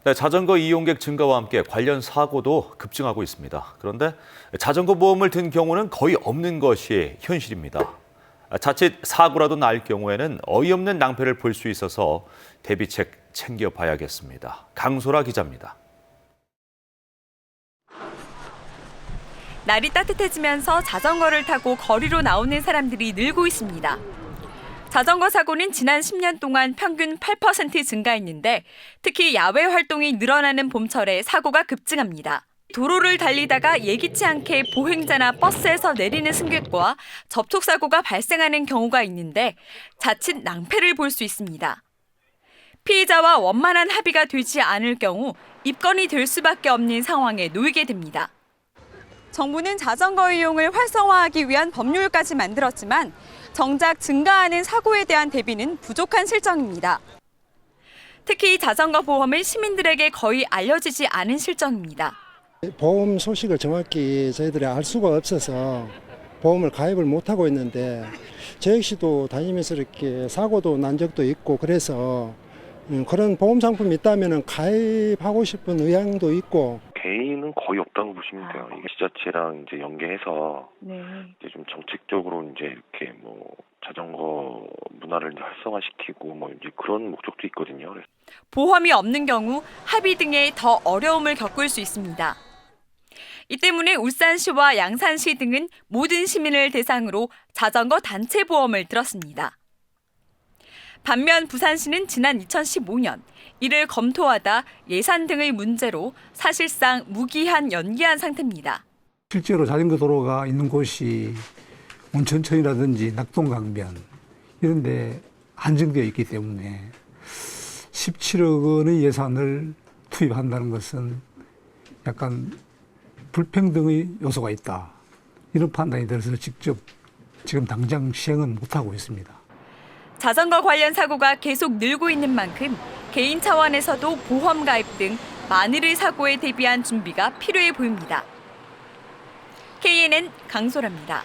네, 자전거 이용객 증가와 함께 관련 사고도 급증하고 있습니다. 그런데 자전거 보험을 든 경우는 거의 없는 것이 현실입니다. 자칫 사고라도 날 경우에는 어이없는 낭패를 볼 수 있어서 대비책 챙겨봐야겠습니다. 강소라 기자입니다. 날이 따뜻해지면서 자전거를 타고 거리로 나오는 사람들이 늘고 있습니다. 자전거 사고는 지난 10년 동안 평균 8% 증가했는데 특히 야외 활동이 늘어나는 봄철에 사고가 급증합니다. 도로를 달리다가 예기치 않게 보행자나 버스에서 내리는 승객과 접촉사고가 발생하는 경우가 있는데 자칫 낭패를 볼 수 있습니다. 피해자와 원만한 합의가 되지 않을 경우 입건이 될 수밖에 없는 상황에 놓이게 됩니다. 정부는 자전거 이용을 활성화하기 위한 법률까지 만들었지만 정작 증가하는 사고에 대한 대비는 부족한 실정입니다. 특히 자전거 보험은 시민들에게 거의 알려지지 않은 실정입니다. 보험 소식을 정확히 저희들이 알 수가 없어서 보험을 가입을 못하고 있는데 저 역시도 다니면서 이렇게 사고도 난 적도 있고 그래서 그런 보험 상품이 있다면 가입하고 싶은 의향도 있고. 개인은 거의 없다고 보시면 돼요. 이게 지자체랑 이제 연계해서 이제 좀 정책적으로 이제 이렇게 뭐 자전거 문화를 이제 활성화시키고 뭐 이제 그런 목적도 있거든요. 보험이 없는 경우 합의 등의 더 어려움을 겪을 수 있습니다. 이 때문에 울산시와 양산시 등은 모든 시민을 대상으로 자전거 단체 보험을 들었습니다. 반면 부산시는 지난 2015년 이를 검토하다 예산 등의 문제로 사실상 무기한 연기한 상태입니다. 실제로 자전거 도로가 있는 곳이 온천천이라든지 낙동강변 이런 데 한정되어 있기 때문에 17억 원의 예산을 투입한다는 것은 약간 불평등의 요소가 있다. 이런 판단이 들어서 직접 지금 당장 시행은 못하고 있습니다. 자전거 관련 사고가 계속 늘고 있는 만큼 개인 차원에서도 보험 가입 등 만일의 사고에 대비한 준비가 필요해 보입니다. KNN 강소라입니다.